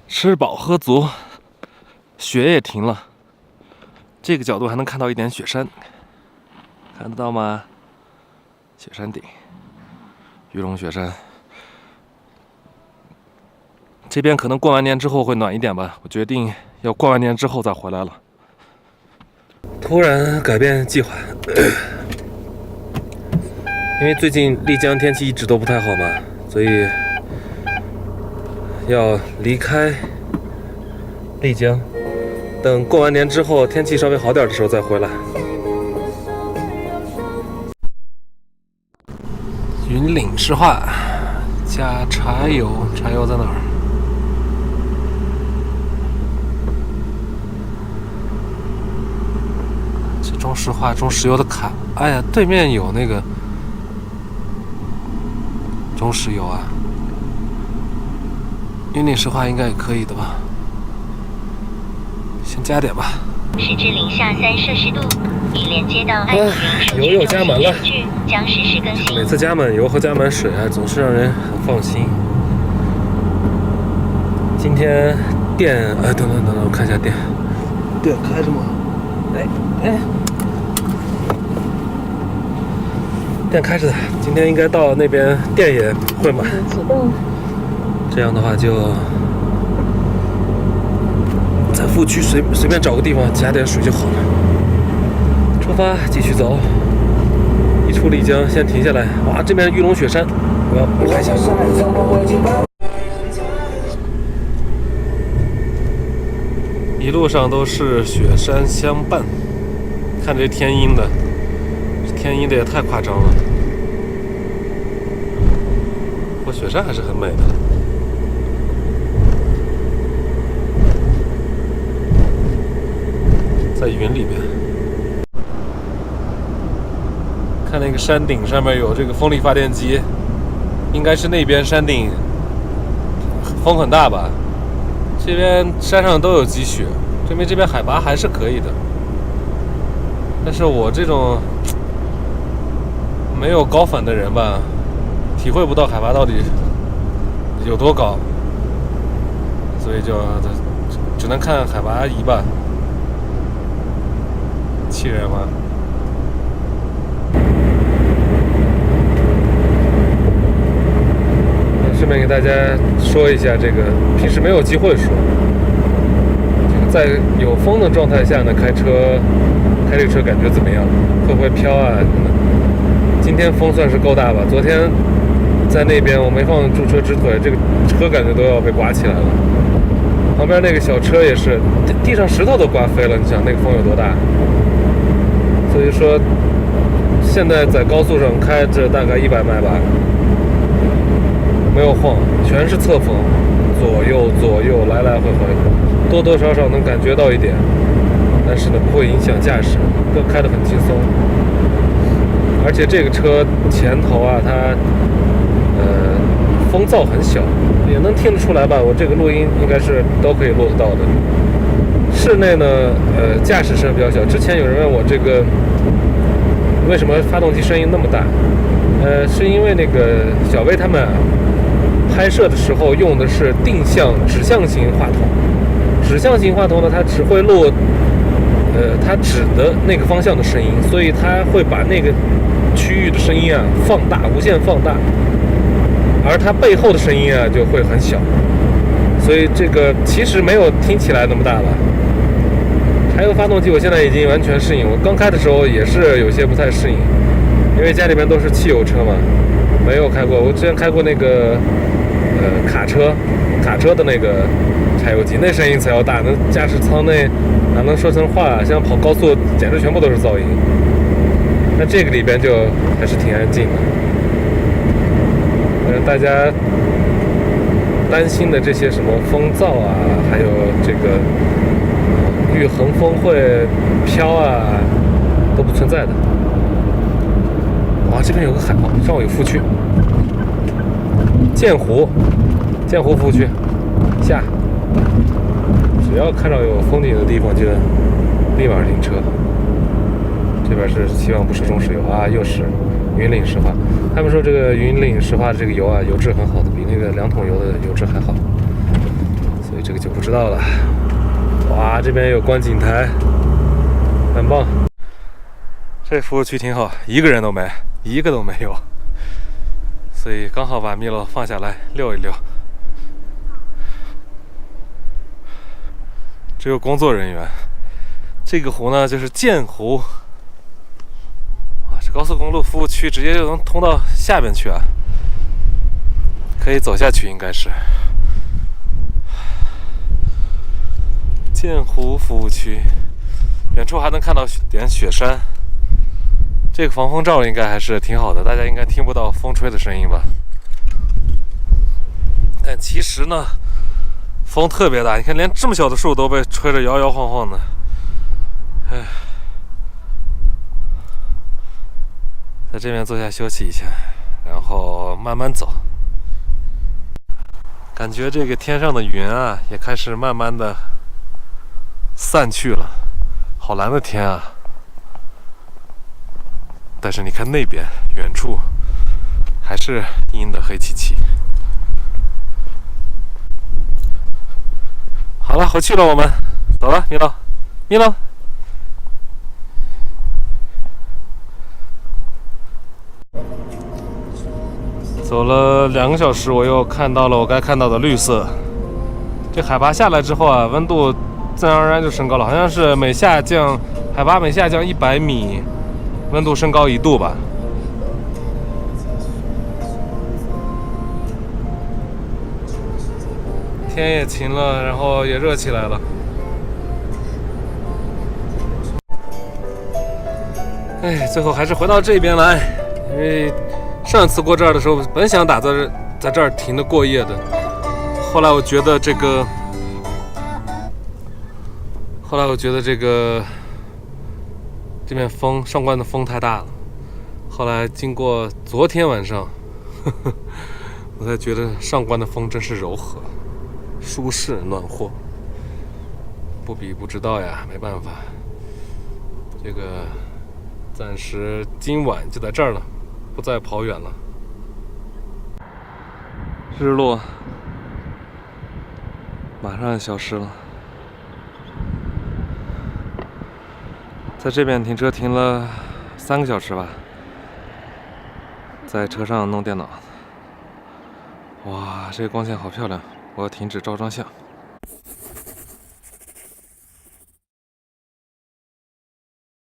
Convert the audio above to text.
吃饱喝足，雪也停了。这个角度还能看到一点雪山，看得到吗？雪山顶，玉龙雪山。这边可能过完年之后会暖一点吧，我决定要过完年之后再回来了。突然改变计划，因为最近丽江天气一直都不太好嘛，所以要离开丽江，等过完年之后天气稍微好点的时候再回来。云岭石化加柴油，柴油在哪儿？这中石化、中石油的卡，哎呀，对面有那个中石油啊。云岭石化应该也可以的吧，先加点吧。时至零下3摄氏度，已连接到爱云数据油又加满了，将实时更新。每次加满油和加满水啊，总是让人很放心。今天电，等，我看一下电开着吗？电开着的，今天应该到那边电也会满。启动。这样的话就在副区随便找个地方加点水就好了。出发，继续走。一出丽江，先停下来。哇，这边玉龙雪山，我要拍下。一路上都是雪山相伴，看这天阴的，天阴的也太夸张了。不过雪山还是很美的。在云里面，看那个山顶上面有这个风力发电机，应该是那边山顶风很大吧。这边山上都有积雪，证明这边海拔还是可以的。但是我这种没有高反的人吧，体会不到海拔到底有多高，所以就只能看海拔仪吧。气人吗？顺便给大家说一下，这个平时没有机会说，这个在有风的状态下呢，开这个车感觉怎么样？会不会飘啊什么的？今天风算是够大吧？昨天在那边我没放驻车支腿，这个车感觉都要被刮起来了。旁边那个小车也是，地上石头都刮飞了，你想那个风有多大？所以说，现在在高速上开着大概100迈吧，没有晃，全是侧风，左右来来回回，多多少少能感觉到一点，但是呢不会影响驾驶，都开得很轻松。而且这个车前头啊，它风噪很小，也能听得出来吧？我这个录音应该是都可以录得到的。室内呢，驾驶声比较小。之前有人问我这个为什么发动机声音那么大？是因为那个小薇他们拍摄的时候用的是指向型话筒。指向型话筒呢，它只会录它指的那个方向的声音，所以它会把那个区域的声音啊放大，无限放大，而它背后的声音啊就会很小，所以这个其实没有听起来那么大了。柴油发动机我现在已经完全适应，我刚开的时候也是有些不太适应，因为家里边都是汽油车嘛，没有开过。我之前开过那个卡车的那个柴油机，那声音才要大，那驾驶舱内哪能说成话，像跑高速简直全部都是噪音。那这个里边就还是挺安静的。大家担心的这些什么风噪啊，还有这个遇横风会飘啊，都不存在的。哇，这边有个海报，上午有副区，剑湖副区下，只要看到有风景的地方就立马停车。这边是希望不是中石油啊，又是云岭石化。他们说这个云岭石化的这个油啊，油质很好的，比那个2桶油的油质还好。所所以这个就不知道了。哇，这边有观景台，很棒。这服务区挺好，一个人都没，一个都没有，所以刚好把米洛放下来遛一遛。只有工作人员。这个湖呢，就是剑湖。啊，这高速公路服务区直接就能通到下边去啊，可以走下去，应该是。剑湖服务区，远处还能看到点雪山。这个防风罩应该还是挺好的，大家应该听不到风吹的声音吧？但其实呢，风特别大，你看连这么小的树都被吹着摇摇晃晃的。哎，在这边坐下休息一下，然后慢慢走。感觉这个天上的云啊，也开始慢慢的散去了，好蓝的天啊！但是你看那边远处还是阴的黑漆漆。好了，回去了，我们走了，米洛，米洛。走了2个小时，我又看到了我该看到的绿色。这海拔下来之后啊，温度自然而然就升高了，好像是海拔每下降100米，温度升高1度吧。天也晴了，然后也热起来了。哎，最后还是回到这边来，因为上次过这儿的时候，本想打在这儿停的过夜的，后来我觉得这边上关的风太大了。后来经过昨天晚上，我才觉得上关的风真是柔和、舒适、暖和。不比不知道呀，没办法。这个暂时今晚就在这儿了，不再跑远了。日落马上消失了。在这边停车停了3个小时吧，在车上弄电脑。哇，这个光线好漂亮，我要停止照张相。